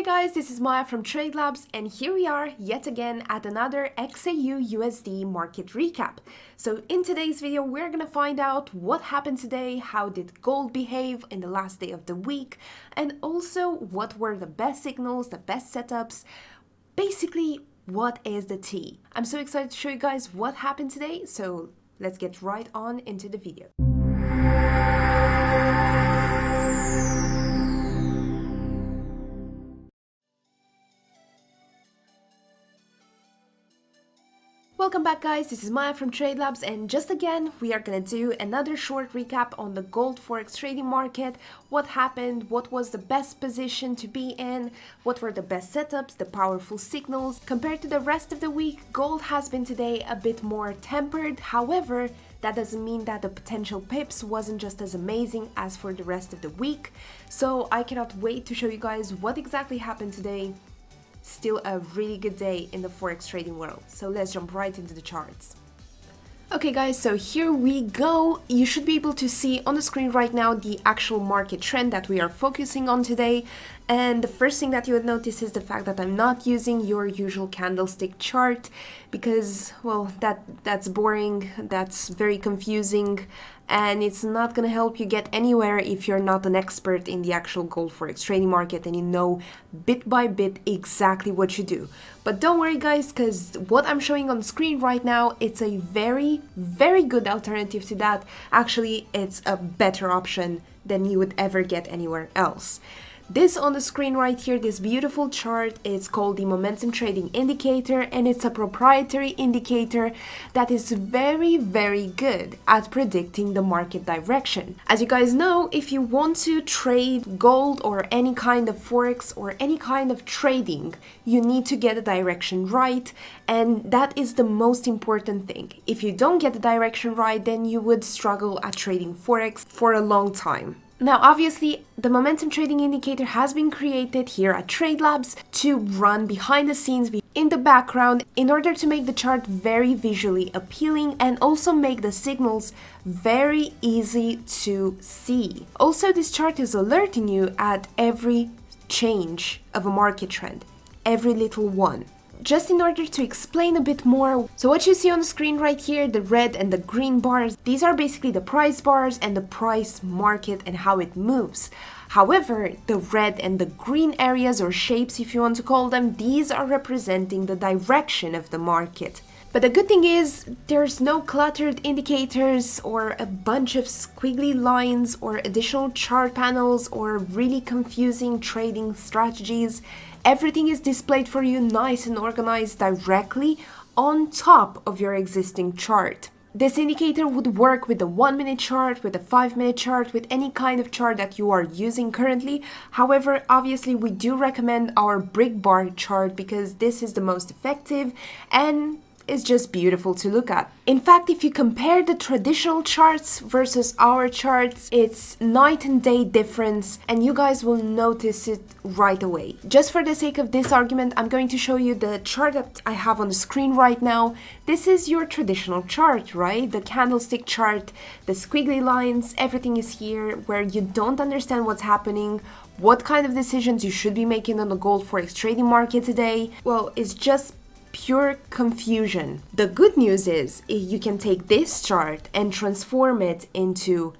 guys, this is Maya from TradeLabs, and here we are yet again at another XAUUSD market recap. So in today's video, we're gonna find out what happened today, how did gold behave in the last day of the week, and also what were the best signals, the best setups, basically what is the tea. I'm so excited to show you guys what happened today, so let's get right on into the video. Welcome back guys, this is Maya from TradeLabs, and just again we are gonna do another short recap on the gold forex trading market. What happened, what was the best position to be in, what were the best setups, the powerful signals. Compared to the rest of the week, gold has been today a bit more tempered. However, that doesn't mean that the potential pips wasn't just as amazing as for the rest of the week. So I cannot wait to show you guys what exactly happened today. Still a really good day in the forex trading world. So let's jump right into the charts. Okay guys, so here we go. You should be able to see on the screen right now the actual market trend that we are focusing on today. And the first thing that you would notice is the fact that I'm not using your usual candlestick chart because, well, that's boring, that's very confusing, and it's not going to help you get anywhere if you're not an expert in the actual gold forex trading market and you know bit by bit exactly what you do. But don't worry guys, because what I'm showing on screen right now, it's a very, very good alternative to that. Actually, it's a better option than you would ever get anywhere else. This on the screen right here, this beautiful chart, is called the Momentum Trading Indicator, and it's a proprietary indicator that is very, very good at predicting the market direction. As you guys know, if you want to trade gold or any kind of forex or any kind of trading, you need to get the direction right, and that is the most important thing. If you don't get the direction right, then you would struggle at trading forex for a long time. Now, obviously, the Momentum Trading Indicator has been created here at TradeLabs to run behind the scenes in the background in order to make the chart very visually appealing and also make the signals very easy to see. Also, this chart is alerting you at every change of a market trend, every little one. Just in order to explain a bit more, so what you see on the screen right here, the red and the green bars, these are basically the price bars and the price market and how it moves. However, the red and the green areas, or shapes if you want to call them, these are representing the direction of the market. But the good thing is, there's no cluttered indicators or a bunch of squiggly lines or additional chart panels or really confusing trading strategies. Everything is displayed for you nice and organized directly on top of your existing chart. This indicator would work with a 1-minute chart, with a 5-minute chart, with any kind of chart that you are using currently. However, obviously we do recommend our brick bar chart because this is the most effective and is just beautiful to look at. In fact, if you compare the traditional charts versus our charts, it's night and day difference, and you guys will notice it right away. Just for the sake of this argument, I'm going to show you the chart that I have on the screen right now. This is your traditional chart, right? The candlestick chart, the squiggly lines, everything is here where you don't understand what's happening, what kind of decisions you should be making on the gold forex trading market today. Well, it's just pure confusion. The good news is you can take this chart and transform it into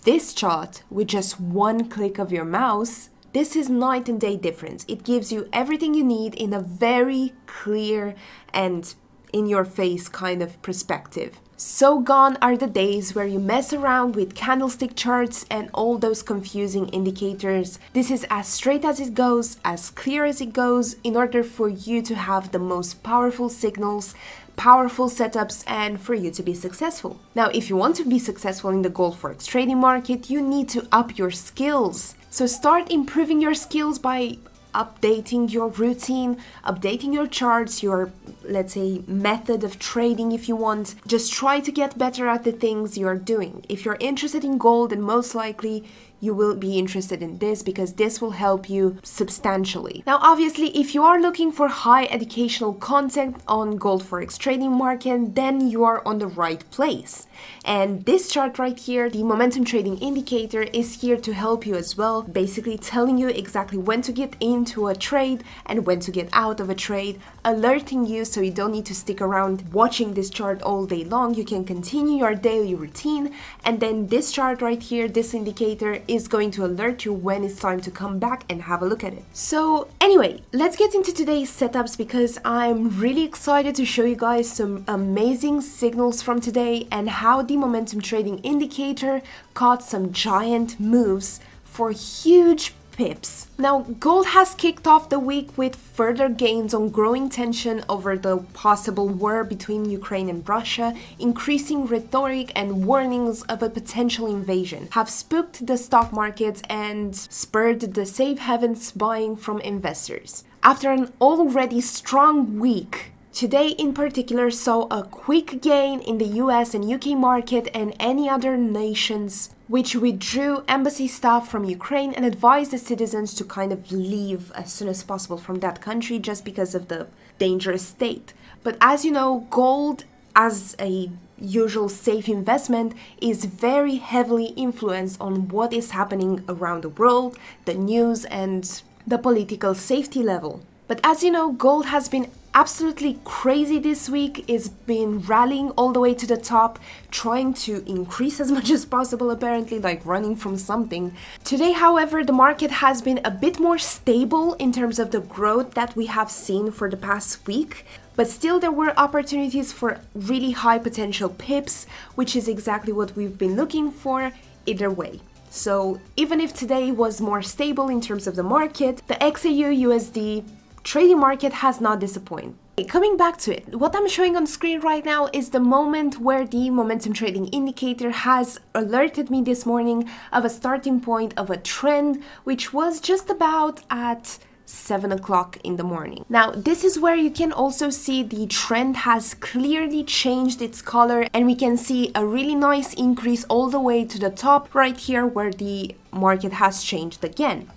this chart with just one click of your mouse. This is night and day difference. It gives you everything you need in a very clear and in your face kind of perspective. So gone are the days where you mess around with candlestick charts and all those confusing indicators. This is as straight as it goes, as clear as it goes, in order for you to have the most powerful signals, powerful setups, and for you to be successful. Now, if you want to be successful in the gold forex trading market, you need to up your skills. So start improving your skills by updating your routine, updating your charts, your, let's say, method of trading if you want. Just try to get better at the things you're doing. If you're interested in gold, then most likely you will be interested in this because this will help you substantially. Now, obviously, if you are looking for high educational content on gold forex trading market, then you are on the right place. And this chart right here, the momentum trading indicator, is here to help you as well, basically telling you exactly when to get into a trade and when to get out of a trade, alerting you so you don't need to stick around watching this chart all day long. You can continue your daily routine, and then this chart right here, this indicator, is going to alert you when it's time to come back and have a look at it. So anyway, let's get into today's setups because I'm really excited to show you guys some amazing signals from today and how the momentum trading indicator caught some giant moves for huge pips. Now, gold has kicked off the week with further gains on growing tension over the possible war between Ukraine and Russia. Increasing rhetoric and warnings of a potential invasion have spooked the stock markets and spurred the safe havens buying from investors. After an already strong week, today in particular saw a quick gain in the US and UK market and any other nations which withdrew embassy staff from Ukraine and advised the citizens to kind of leave as soon as possible from that country just because of the dangerous state. But as you know, gold as a usual safe investment is very heavily influenced on what is happening around the world, the news and the political safety level. But as you know, gold has been absolutely crazy this week. It's been rallying all the way to the top, trying to increase as much as possible, apparently, like running from something. Today, however, the market has been a bit more stable in terms of the growth that we have seen for the past week. But still, there were opportunities for really high potential pips, which is exactly what we've been looking for either way. So even if today was more stable in terms of the market, the XAUUSD trading market has not disappointed. Coming back to it, what I'm showing on screen right now is the moment where the momentum trading indicator has alerted me this morning of a starting point of a trend, which was just about at 7 o'clock in the morning. Now, this is where you can also see the trend has clearly changed its color, and we can see a really nice increase all the way to the top right here where the market has changed again.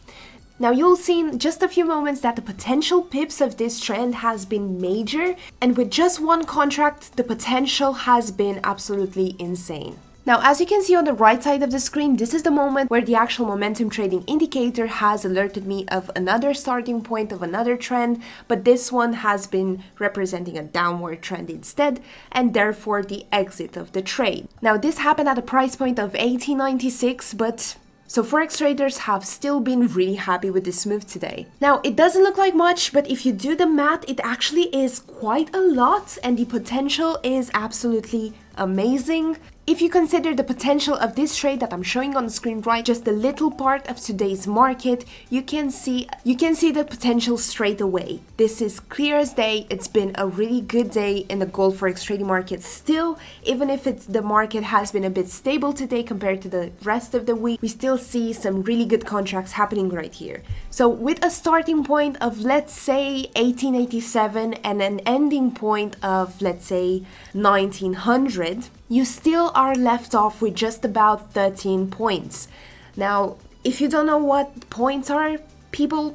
Now, you'll see in just a few moments that the potential pips of this trend has been major, and with just one contract, the potential has been absolutely insane. Now, as you can see on the right side of the screen, this is the moment where the actual momentum trading indicator has alerted me of another starting point of another trend, but this one has been representing a downward trend instead, and therefore the exit of the trade. Now, this happened at a price point of 1896, but so forex traders have still been really happy with this move today. Now, it doesn't look like much, but if you do the math, it actually is quite a lot, and the potential is absolutely amazing. If you consider the potential of this trade that I'm showing on the screen right, just a little part of today's market, you can see the potential straight away. This is clear as day. It's been a really good day in the gold forex trading market still, even if the market has been a bit stable today compared to the rest of the week, we still see some really good contracts happening right here. So with a starting point of, let's say, 1887 and an ending point of, let's say, 1900, you still are left off with just about 13 points. Now, if you don't know what points are,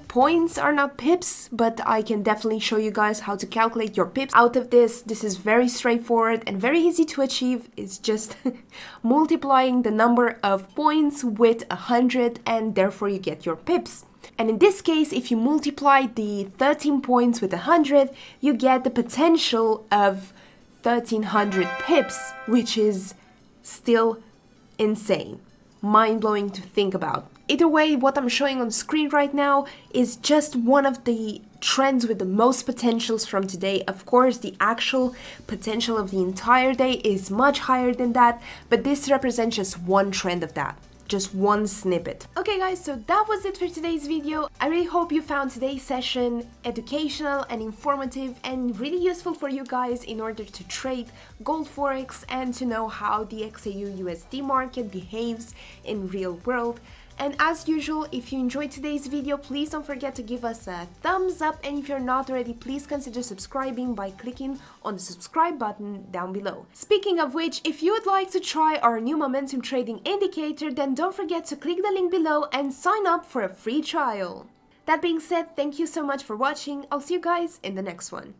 points are not pips, but I can definitely show you guys how to calculate your pips out of this. This is very straightforward and very easy to achieve. It's just multiplying the number of points with 100, and therefore you get your pips. And in this case, if you multiply the 13 points with 100, you get the potential of 1300 pips, which is still insane, mind-blowing to think about. Either way, what I'm showing on screen right now is just one of the trends with the most potentials from today. Of course, the actual potential of the entire day is much higher than that, but this represents just one trend of that. Just one snippet. Okay guys, so that was it for today's video. I really hope you found today's session educational and informative and really useful for you guys in order to trade gold forex and to know how the XAU USD market behaves in real world. And as usual, if you enjoyed today's video, please don't forget to give us a thumbs up, and if you're not already, please consider subscribing by clicking on the subscribe button down below. Speaking of which, if you would like to try our new momentum trading indicator, then don't forget to click the link below and sign up for a free trial. That being said, thank you so much for watching. I'll see you guys in the next one.